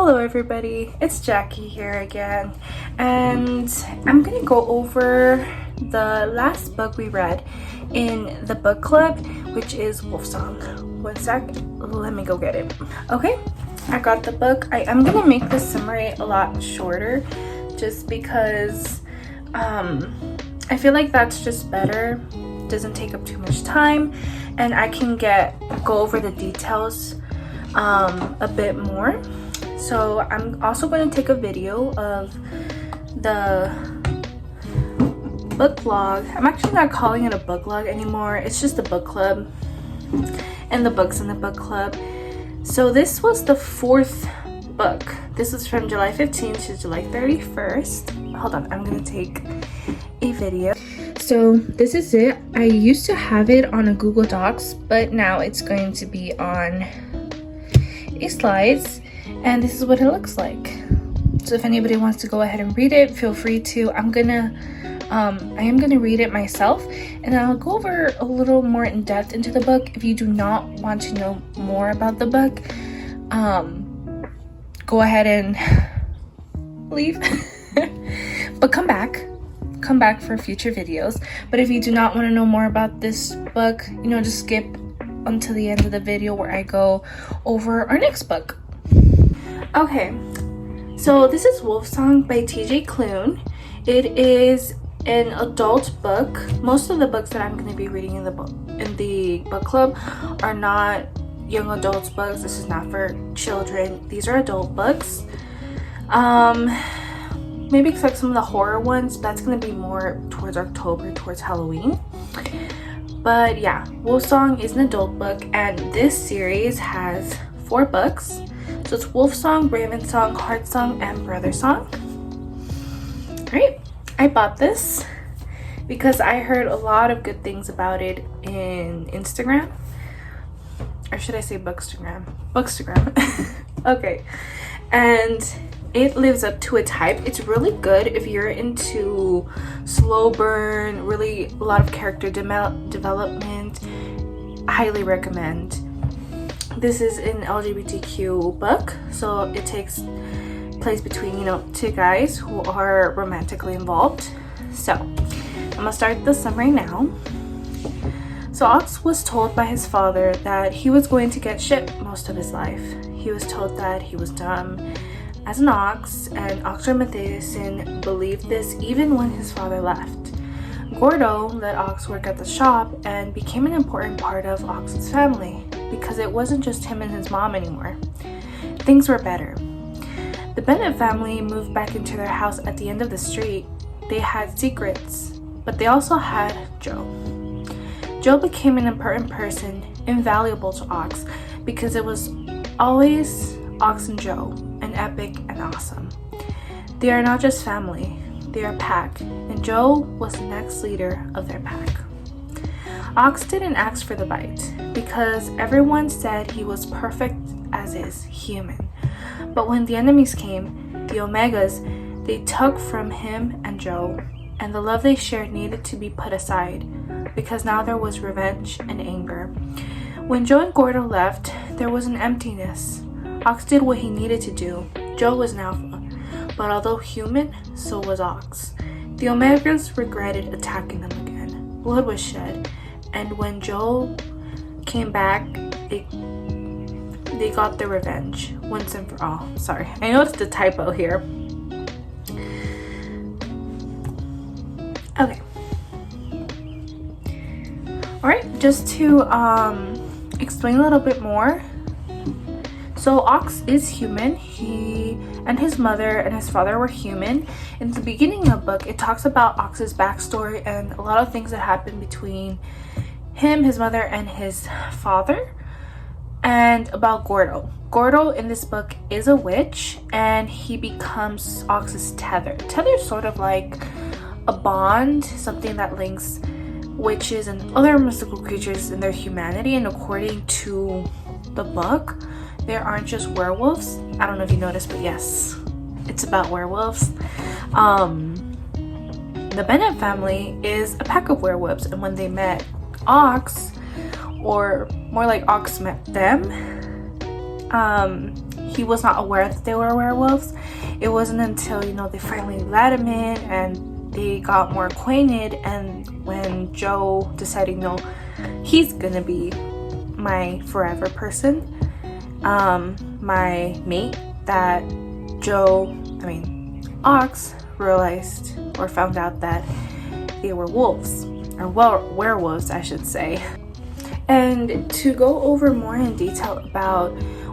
Hello everybody, it's Jackie here again, and I'm gonna go over the last book we read in the book club, which is Wolfsong. One sec, let me go get it. Okay, I got the book. I am gonna make the summary a lot shorter just because I feel like that's just better. Doesn't take up too much time, and I can go over the details a bit more. So I'm also going to take a video of the book log. I'm actually not calling it a book log anymore. It's just a book club and the books in the book club. So this was the 4th book. This was from July 15th to July 31st. Hold on, I'm going to take a video. So this is it. I used to have it on a Google Docs, but now it's going to be on a slides. And this is what it looks like. So if anybody wants to go ahead and read it, feel free to. I am gonna read it myself, and I'll go over a little more in depth into the book. If you do not want to know more about the book, go ahead and leave. But come back for future videos. But if you do not want to know more about this book, just skip until the end of the video where I go over our next book. Okay, so this is Wolfsong by TJ Klune. It is an adult book. Most of the books that I'm going to be reading in the book club are not young adults books. This is not for children. These are adult books. Maybe except some of the horror ones. That's going to be more towards October, towards Halloween. But yeah, Wolfsong is an adult book, and this series has 4 books. So it's Wolfsong, Ravensong, Heartsong, and Brothersong. Right? I bought this because I heard a lot of good things about it in Instagram. Or should I say Bookstagram? Bookstagram. Okay. And it lives up to its hype. It's really good if you're into slow burn, really a lot of character development. I highly recommend. This is an LGBTQ book, so it takes place between 2 guys who are romantically involved. So I'm gonna start the summary now. So Ox was told by his father that he was going to get shit most of his life. He was told that he was dumb as an ox, and Oxford Matheson believed this even when his father left. Gordo let Ox work at the shop and became an important part of Ox's family because it wasn't just him and his mom anymore. Things were better. The Bennett family moved back into their house at the end of the street. They had secrets, but they also had Joe. Joe became an important person, invaluable to Ox, because it was always Ox and Joe, and epic and awesome. They are not just family, they are a pack, and Joe was the next leader of their pack. Ox didn't ask for the bite because everyone said he was perfect as is, human. But when the enemies came, the Omegas, they took from him and Joe, and the love they shared needed to be put aside because now there was revenge and anger. When Joe and Gordo left, there was an emptiness. Ox did what he needed to do. Joe was an alpha, but although human, so was Ox. The Omegas regretted attacking them again. Blood was shed, and when Joe came back, they got their revenge once and for all. Sorry, I noticed a typo here. Okay. Alright, just to explain a little bit more. So Ox is human. He and his mother and his father were human. In the beginning of the book, it talks about Ox's backstory and a lot of things that happened between him, his mother, and his father, and about Gordo. Gordo in this book is a witch, and he becomes Ox's tether. Tether is sort of like a bond, something that links witches and other mystical creatures in their humanity. And according to the book, there aren't just werewolves. I don't know if you noticed, but yes, it's about werewolves. The Bennett family is a pack of werewolves, and when they met Ox, or more like Ox met them, he was not aware that they were werewolves. It wasn't until, you know, they finally let him in and they got more acquainted, and when Joe decided, no, he's gonna be my forever person, my mate, that Ox realized or found out that they were wolves, or werewolves I should say. And to go over more in detail about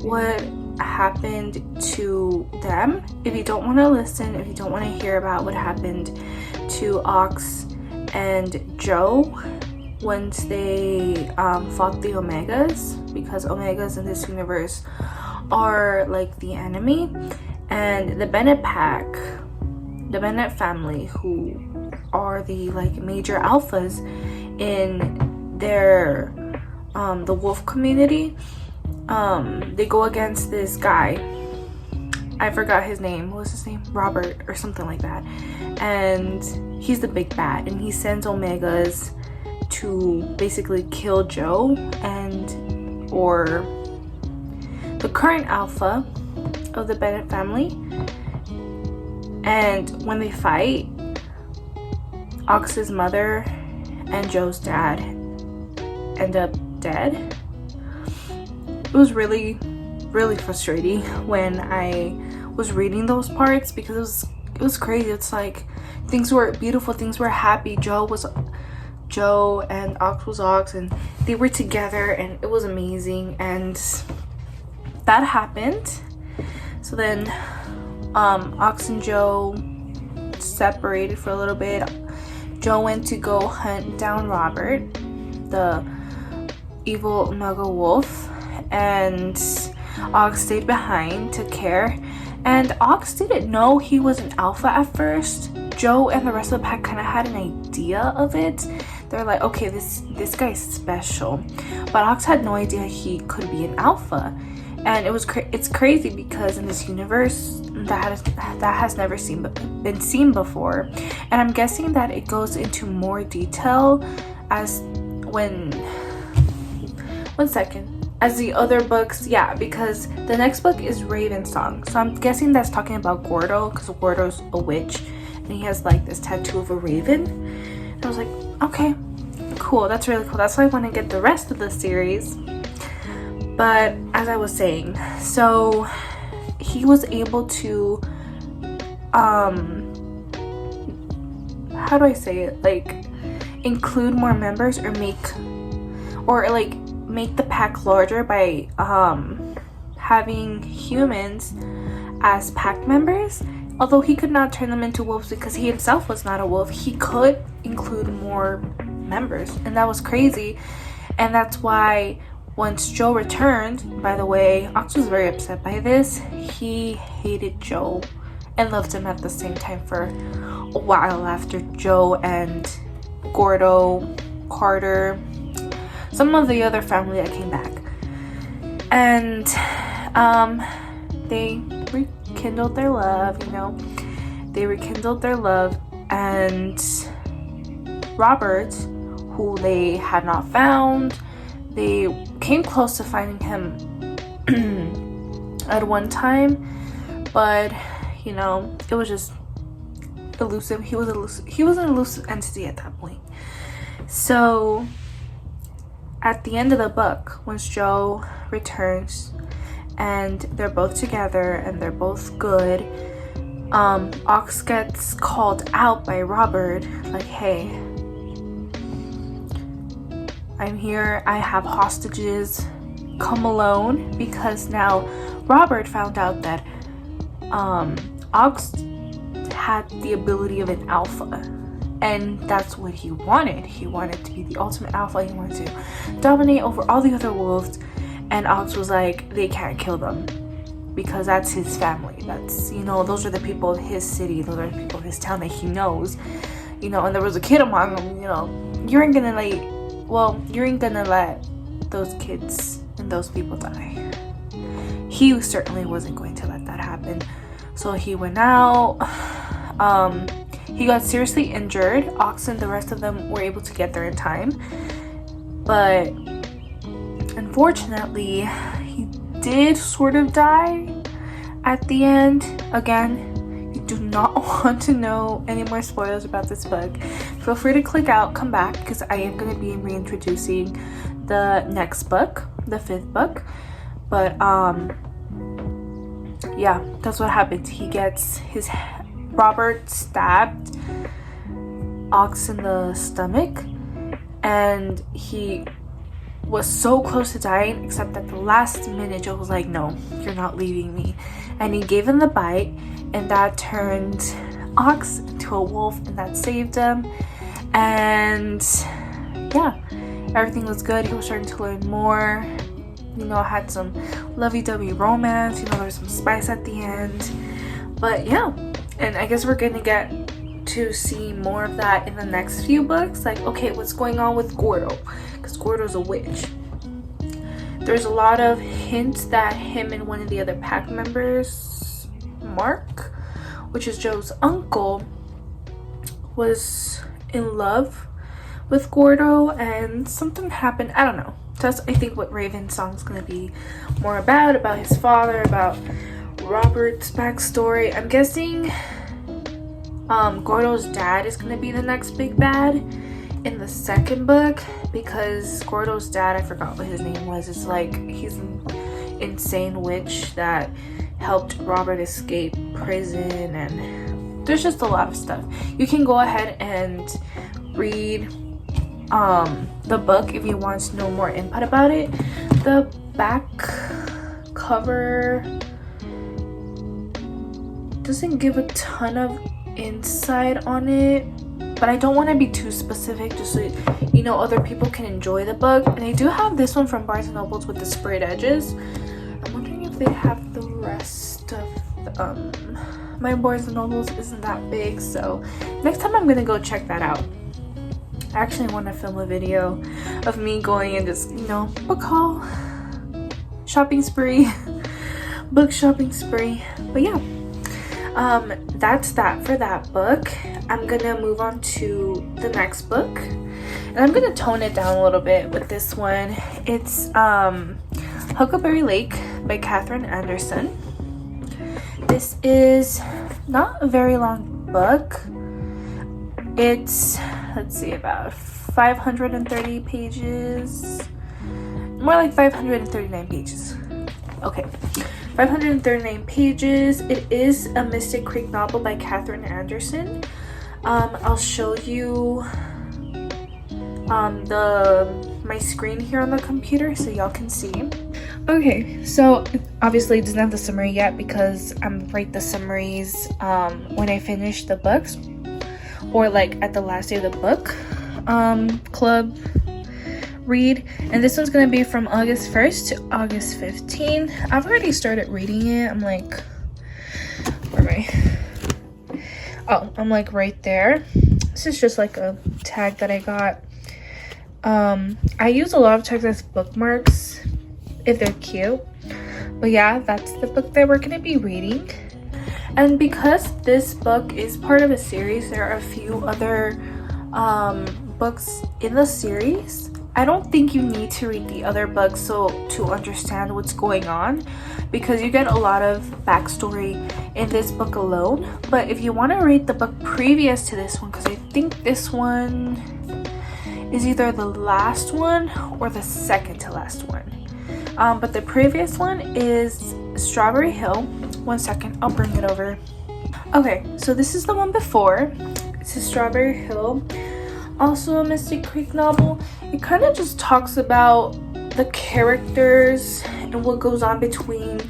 what happened to them, if you don't want to listen, if you don't want to hear about what happened to Ox and Joe once they fought the Omegas, because Omegas in this universe are like the enemy, and the Bennett pack, the Bennett family, who are the like major alphas in their the wolf community, they go against this guy. I forgot his name. What was his name? Robert or something like that. And he's the big bad, and he sends Omegas to basically kill Joe and or the current alpha of the Bennett family. And when they fight, Ox's mother and Joe's dad end up dead. It was really frustrating when I was reading those parts, because it was crazy. It's like things were beautiful, things were happy. Joe and Ox was Ox, and they were together, and it was amazing. And that happened. So then Ox and Joe separated for a little bit. Joe went to go hunt down Robert, the evil mega wolf, and Ox stayed behind, took care. And Ox didn't know he was an alpha at first. Joe and the rest of the pack kind of had an idea of it. They're like, okay, this guy's special, but Ox had no idea he could be an alpha. And it's crazy, because in this universe that has never been seen before. And I'm guessing that it goes into more detail as as the other books, yeah, because the next book is Wolfsong. So I'm guessing that's talking about Gordo, because Gordo's a witch and he has like this tattoo of a raven. And I was like, okay, cool, that's really cool. That's why I want to get the rest of the series. But as I was saying, so he was able to how do I say it, like include more members, or make the pack larger by having humans as pack members. Although he could not turn them into wolves because he himself was not a wolf, he could include more members, and that was crazy. And that's why once Joe returned, by the way, Ox was very upset by this. He hated Joe and loved him at the same time for a while after Joe and Gordo, Carter, some of the other family that came back. And they rekindled their love, and Robert, who they had not found, they came close to finding him at one time, but it was just elusive. He was an elusive entity at that point. So at the end of the book, once Joe returns and they're both together and they're both good, Ox gets called out by Robert, like, hey, I'm here, I have hostages, come alone. Because now Robert found out that Ox had the ability of an alpha, and that's what he wanted. He wanted to be the ultimate alpha. He wanted to dominate over all the other wolves. And Ox was like, they can't kill them, because that's his family. That's, those are the people of his city, those are the people of his town that he knows. And there was a kid among them. You ain't gonna let those kids and those people die. He certainly wasn't going to let that happen. So he went out. He got seriously injured. Ox and the rest of them were able to get there in time, but unfortunately he did sort of die at the end. Again, you do not want to know any more spoilers about this book. Feel free to click out, come back, because I am going to be reintroducing the next book, the 5th book. But yeah, that's what happens. He gets Robert stabbed Ox in the stomach, and he was so close to dying, except at the last minute Joe was like, no, you're not leaving me, and he gave him the bite, and that turned Ox into a wolf, and that saved him. And yeah, everything was good. He was starting to learn more, you know, had some lovey-dovey romance, you know, there was some spice at the end. But yeah, and I guess we're gonna get to see more of that in the next few books. Like, okay, what's going on with Gordo, because Gordo's a witch. There's a lot of hints that him and one of the other pack members, Mark, which is Joe's uncle, was in love with Gordo, and something happened. I don't know. That's, I think, what Raven's song's gonna be more about his father, about Robert's backstory. I'm guessing Gordo's dad is gonna be the next big bad in the 2nd book, because Gordo's dad, I forgot what his name was, it's like he's an insane witch that helped Robert escape prison, and there's just a lot of stuff. You can go ahead and read the book if you want to know more input about it. The back cover doesn't give a ton of insight on it, but I don't want to be too specific, just so you know other people can enjoy the book. And I do have this one from Barnes & Nobles with the sprayed edges. I'm wondering if they have the rest of my Barnes & Nobles isn't that big, so next time I'm gonna go check that out. I actually want to film a video of me going and just, you know, book haul, shopping spree, book shopping spree. But yeah, that's that for that book. I'm gonna move on to the next book, and I'm gonna tone it down a little bit with this one. It's Huckleberry Lake by Katherine Anderson. This is not a very long book. It's, let's see, about 530 pages, more like 539 pages. Okay, 539 pages. It is a Mystic Creek novel by Katherine Anderson. I'll show you my screen here on the computer so y'all can see. Okay, so obviously it doesn't have the summary yet, because I'm write the summaries when I finish the books, or like at the last day of the book club read. And this one's gonna be from August 1st to August 15th. I've already started reading it. I'm like, where am I? Oh, I'm like right there. This is just like a tag that I got. I use a lot of tags as bookmarks if they're cute. But yeah, that's the book that we're gonna be reading. And because this book is part of a series, there are a few other books in the series. I don't think you need to read the other books to understand what's going on, because you get a lot of backstory in this book alone. But if you want to read the book previous to this one, because I think this one is either the last one or the second to last one, but the previous one is Strawberry Hill. One second, I'll bring it over. Okay, so this is the one before. This is Strawberry Hill, also a Mystic Creek novel. It kind of just talks about the characters and what goes on between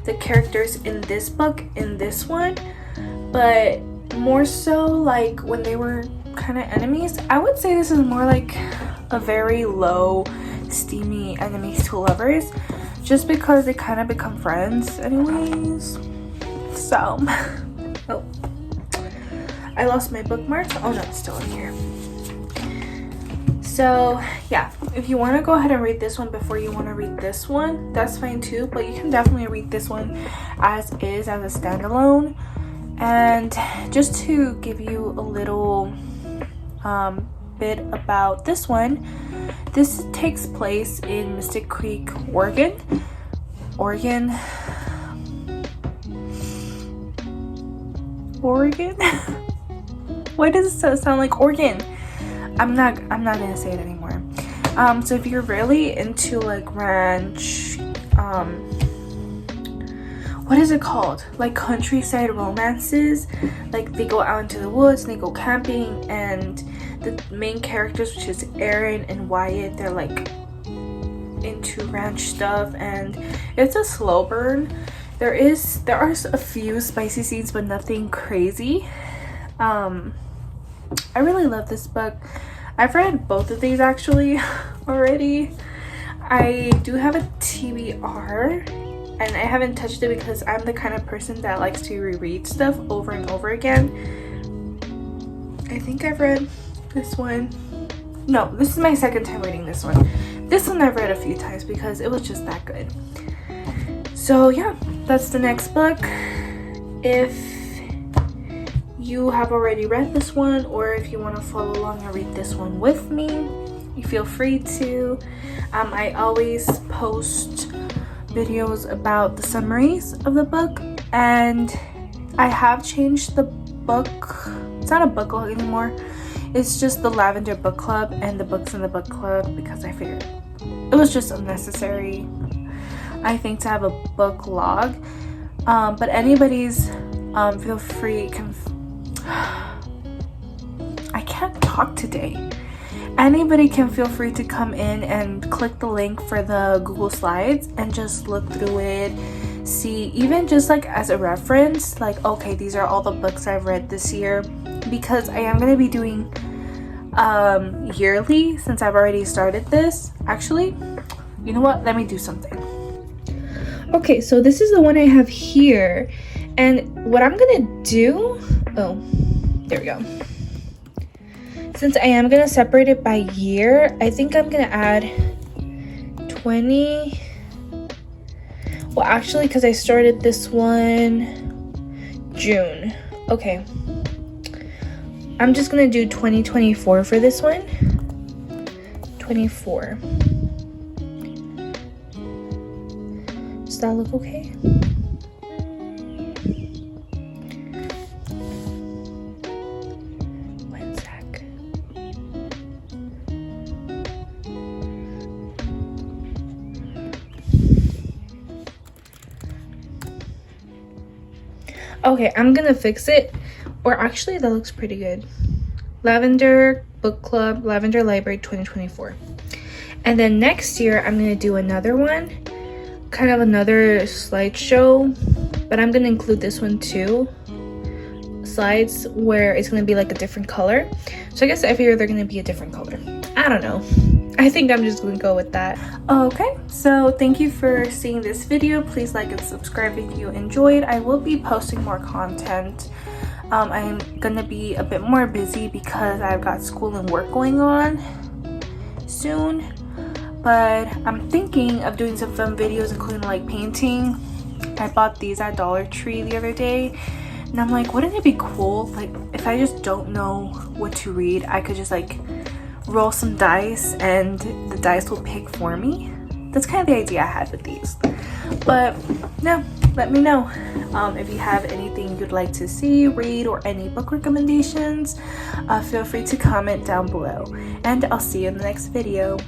the characters in this book and this one, but more so like when they were kind of enemies. I would say this is more like a very low steamy enemies to lovers, just because they kind of become friends anyways. So oh, I lost my bookmark. Oh no, it's still in here. So yeah, if you want to go ahead and read this one before you want to read this one, that's fine too, but you can definitely read this one as is, as a standalone. And just to give you a little bit about this one, this takes place in Mystic Creek, Oregon. Oregon. Why does it sound like Oregon? I'm not gonna say it anymore. So if you're really into like ranch, what is it called, like countryside romances, like they go out into the woods and they go camping, and the main characters, which is Aaron and Wyatt, they're like into ranch stuff, and it's a slow burn. There are a few spicy scenes, but nothing crazy. I really love this book. I've read both of these actually already. I do have a TBR, and I haven't touched it because I'm the kind of person that likes to reread stuff over and over again. I think I've read this one. No, this is my second time reading this one. This one I've read a few times because it was just that good. So yeah, that's the next book. If you have already read this one, or if you want to follow along and read this one with me, you feel free to. I always post videos about the summaries of the book, and I have changed the book. It's not a book club anymore. It's just the Lavender book club and the books in the book club, because I figured it was just unnecessary, I think, to have a book log. But anybody's feel free I can't talk today. Anybody can feel free to come in and click the link for the Google Slides and just look through it, see, even just like as a reference, like, okay, these are all the books I've read this year, because I am going to be doing yearly, since I've already started this. Actually, you know what, let me do something. Okay, so this is the one I have here, and what I'm gonna do, oh, there we go. Since I am gonna separate it by year, I think I'm gonna add 20. Well, actually, because I started this one June. Okay, I'm just gonna do 2024 for this one. 24. Does that look okay? One sec. Okay, I'm gonna fix it. Or actually, that looks pretty good. Lavender Book Club, Lavender Library 2024. And then next year, I'm gonna do another one, kind of another slideshow, but I'm gonna include this one too. Slides where it's gonna be like a different color. So I guess I figure they're gonna be a different color. I don't know. I think I'm just gonna go with that. Okay, so thank you for seeing this video. Please like and subscribe if you enjoyed. I will be posting more content. I'm gonna be a bit more busy because I've got school and work going on soon, but I'm thinking of doing some fun videos, including like painting. I bought these at Dollar Tree the other day, and I'm like, wouldn't it be cool, like, if I just don't know what to read, I could just like roll some dice and the dice will pick for me. That's kind of the idea I had with these. But no, let me know if you have anything you'd like to see, read, or any book recommendations. Feel free to comment down below, and I'll see you in the next video.